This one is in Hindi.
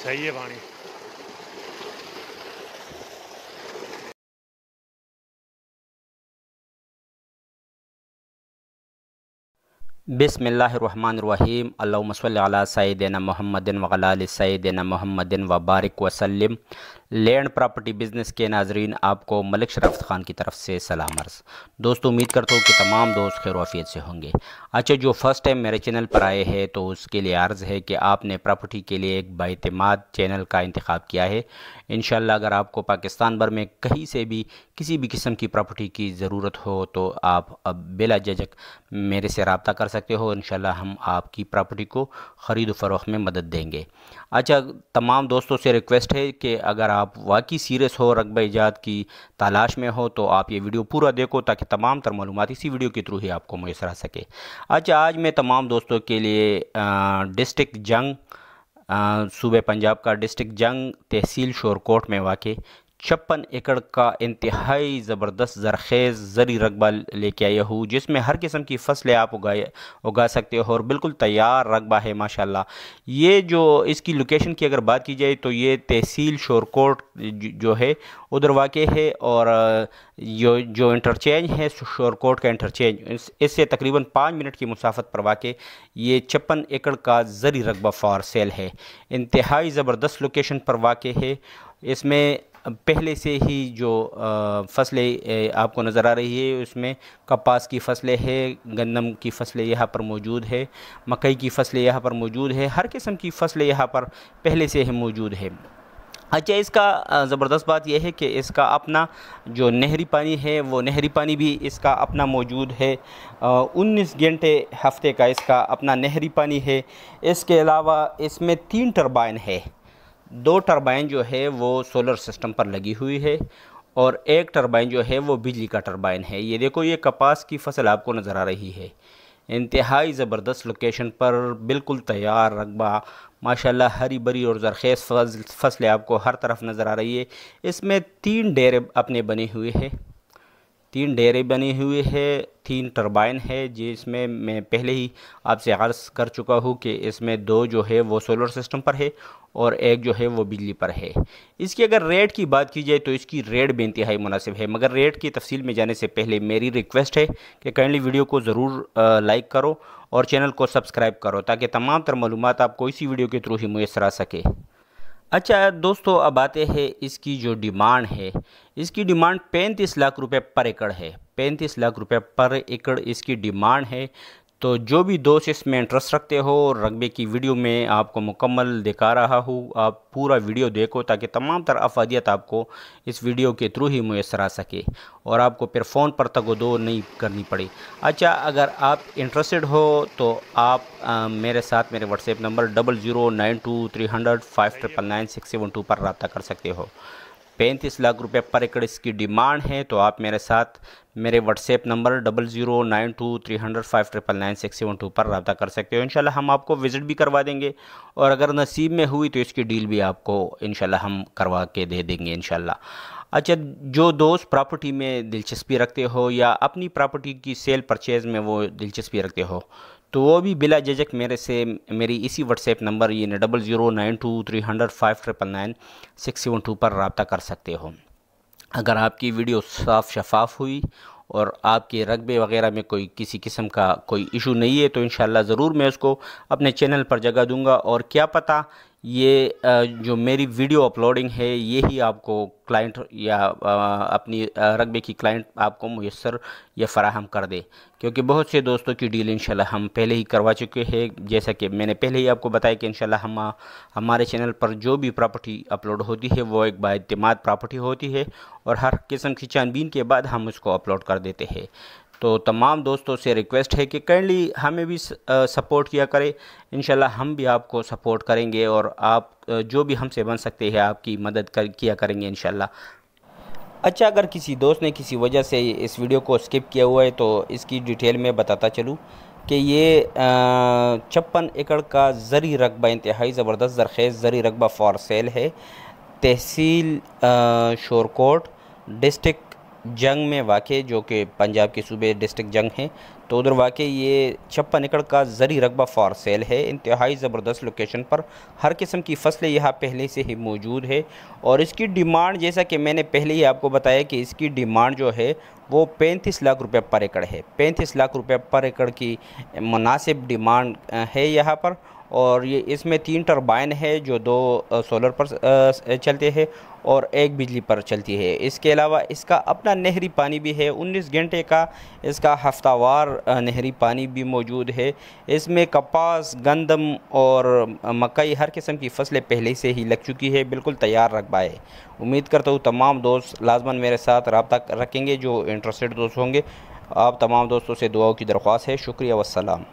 सही है पानी। बिस्मिल्लाहिर्रहमानिर्रहीम। अल्लाहुम्मा सल्लि अला सय्यिदिना मुहम्मदिन व अला आलि सय्यिदिना मुहम्मदिन व बारिक वसल्लिम। लैंड प्रॉपर्टी बिज़नेस के नाजरीन, आपको मलिक शराफत ख़ान की तरफ से सलाम अर्ज़। दोस्तों, उम्मीद करता हूँ कि तमाम दोस्त खैर आफियत से होंगे। अच्छा, जो फ़र्स्ट टाइम मेरे चैनल पर आए हैं तो उसके लिए अर्ज़ है कि आपने प्रॉपर्टी के लिए एक बाइतिमाद चैनल का इंतखाब किया है। इंशाअल्लाह अगर आपको पाकिस्तान भर में कहीं से भी किसी भी किस्म की प्रॉपर्टी की ज़रूरत हो तो आप अब बिला झिझक मेरे से रब्ता कर सकते हो। इंशाअल्लाह हम आपकी प्रॉपर्टी को ख़रीद फ़रोख्त में मदद देंगे। अच्छा, तमाम दोस्तों से रिक्वेस्ट है कि अगर आप वाकई सीरियस हो, रकबा ईजाद की तलाश में हो, तो आप ये वीडियो पूरा देखो ताकि तमाम तर मालूमात इसी वीडियो के थ्रू ही आपको मैसर आ सके। अच्छा, आज मैं तमाम दोस्तों के लिए डिस्ट्रिक्ट जंग, सूबे पंजाब का डिस्ट्रिक्ट जंग, तहसील शोरकोट में वाक़ 56 एकड़ का इंतहाई ज़बरदस्त ज़रख़ेज़ ज़री रकबा लेके आया हूँ, जिसमें हर किस्म की फसलें आप उगा सकते हो और बिल्कुल तैयार रकबा है माशाल्लाह। ये जो इसकी लोकेशन की अगर बात की जाए तो ये तहसील शोरकोट जो है उधर वाक़ है, और जो इंटरचेंज है शोरकोट का इंटरचेंज, इससे तकरीबन 5 मिनट की मुसाफत पर वाक़ ये 56 एकड़ का ज़री रकबा फॉर सेल है। इंतहाई ज़बरदस्त लोकेशन पर वाक़ है। इसमें पहले से ही जो फसलें आपको नज़र आ रही है, उसमें कपास की फसलें हैं, गंदम की फसलें यहाँ पर मौजूद है, मकई की फसलें यहाँ पर मौजूद है, हर किस्म की फसलें यहाँ पर पहले से ही मौजूद है। अच्छा, इसका ज़बरदस्त बात यह है कि इसका अपना जो नहरी पानी है वो नहरी पानी भी इसका अपना मौजूद है। 19 घंटे हफ्ते का इसका अपना नहरी पानी है। इसके अलावा इसमें 3 टरबाइन है। 2 टरबाइन जो है वो सोलर सिस्टम पर लगी हुई है और 1 टरबाइन जो है वो बिजली का टरबाइन है। ये देखो, ये कपास की फसल आपको नज़र आ रही है। इंतहाई ज़बरदस्त लोकेशन पर बिल्कुल तैयार रकबा माशाल्लाह, हरी भरी और ज़रख़ेज़ फसलें आपको हर तरफ नज़र आ रही है। इसमें 3 डेरे अपने बने हुए हैं, 3 डेरे बने हुए हैं, 3 टरबाइन है, जिसमें मैं पहले ही आपसे अर्ज़ कर चुका हूँ कि इसमें 2 जो है वो सोलर सिस्टम पर है और 1 जो है वो बिजली पर है। इसकी अगर रेट की बात की जाए तो इसकी रेट भी इंतहाई मुनासिब है, मगर रेट की तफसील में जाने से पहले मेरी रिक्वेस्ट है कि काइंडली वीडियो को ज़रूर लाइक करो और चैनल को सब्सक्राइब करो ताकि तमाम तर मालूमात आपको इसी वीडियो के थ्रू ही मैसर आ सके। अच्छा दोस्तों, अब आते हैं इसकी जो डिमांड है। इसकी डिमांड 35 लाख रुपए पर एकड़ है। 35 लाख रुपए पर एकड़ इसकी डिमांड है। तो जो भी दोस्त इसमें इंटरेस्ट रखते हो, रकबे की वीडियो में आपको मुकम्मल दिखा रहा हूँ, आप पूरा वीडियो देखो ताकि तमाम तर अफादियत आपको इस वीडियो के थ्रू ही मैसर आ सके और आपको फिर फ़ोन पर तगदो नहीं करनी पड़े। अच्छा, अगर आप इंटरेस्टेड हो तो आप मेरे साथ मेरे व्हाट्सएप नंबर 00923005999672 पर रब्ता कर सकते हो। 35 लाख रुपए पर एकड़ इसकी डिमांड है, तो आप मेरे साथ मेरे व्हाट्सएप नंबर 00923005999672 पर रब्ता कर सकते हो। इंशाल्लाह हम आपको विज़िट भी करवा देंगे और अगर नसीब में हुई तो इसकी डील भी आपको इंशाल्लाह हम करवा के दे देंगे इंशाल्लाह। अच्छा, जो दोस्त प्रॉपर्टी में दिलचस्पी रखते हो या अपनी प्रॉपर्टी की सेल परचेज़ में वो दिलचस्पी रखते हो, तो वो भी बिला झिझक मेरे से मेरी इसी व्हाट्सएप नंबर ये 00923005999672 पर रब्ता कर सकते हो। अगर आपकी वीडियो साफ़ शफाफ हुई और आपके रकबे वगैरह में कोई किसी किस्म का कोई इशू नहीं है तो इंशाल्लाह ज़रूर मैं उसको अपने चैनल पर जगह दूंगा, और क्या पता ये जो मेरी वीडियो अपलोडिंग है यही आपको क्लाइंट या अपनी रकबे की क्लाइंट आपको मुयस्सर या फ़राहम कर दे, क्योंकि बहुत से दोस्तों की डील इंशाल्लाह हम पहले ही करवा चुके हैं। जैसा कि मैंने पहले ही आपको बताया कि इंशाल्लाह हमारे चैनल पर जो भी प्रॉपर्टी अपलोड होती है वो एक बाइतिमाद प्रॉपर्टी होती है और हर किस्म की छानबीन के बाद हम उसको अपलोड कर देते हैं। तो तमाम दोस्तों से रिक्वेस्ट है कि काइंडली हमें भी सपोर्ट किया करें। इंशाल्लाह हम भी आपको सपोर्ट करेंगे और आप जो भी हमसे बन सकते हैं आपकी मदद किया करेंगे इंशाल्लाह। अच्छा, अगर किसी दोस्त ने किसी वजह से इस वीडियो को स्किप किया हुआ है तो इसकी डिटेल में बताता चलूँ कि ये 56 एकड़ का ज़री रकबा, इंतहाई ज़बरदस्त ज़रख़ेज़ ज़री रकबा फॉर सेल है। तहसील शोरकोट, डिस्ट्रिक्ट जंग में वाक़, जो कि पंजाब के सूबे डिस्ट्रिक्ट जंग है। तो उधर वाकई ये 56 एकड़ का ज़री रकबा फॉर सेल है। इंतहाई ज़बरदस्त लोकेशन पर हर किस्म की फसलें यहाँ पहले से ही मौजूद है। और इसकी डिमांड, जैसा कि मैंने पहले ही आपको बताया कि इसकी डिमांड जो है वो 35 लाख रुपए पर एकड़ है। 35 लाख रुपए पर एकड़ की मुनासिब डिमांड है यहाँ पर। और ये इसमें 3 टरबाइन है जो 2 सोलर पर चलते हैं और 1 बिजली पर चलती है। इसके अलावा इसका अपना नहरी पानी भी है। 19 घंटे का इसका हफ्तावार नहरी पानी भी मौजूद है। इसमें कपास, गंदम और मकई हर किस्म की फसलें पहले से ही लग चुकी है, बिल्कुल तैयार रकबा है। उम्मीद करता हूँ तमाम दोस्त लाजमन मेरे साथ रब्ता रखेंगे जो इंटरेस्टेड दोस्त होंगे। आप तमाम दोस्तों से दुआओं की दरख्वास्त है। शुक्रिया वस्सलाम।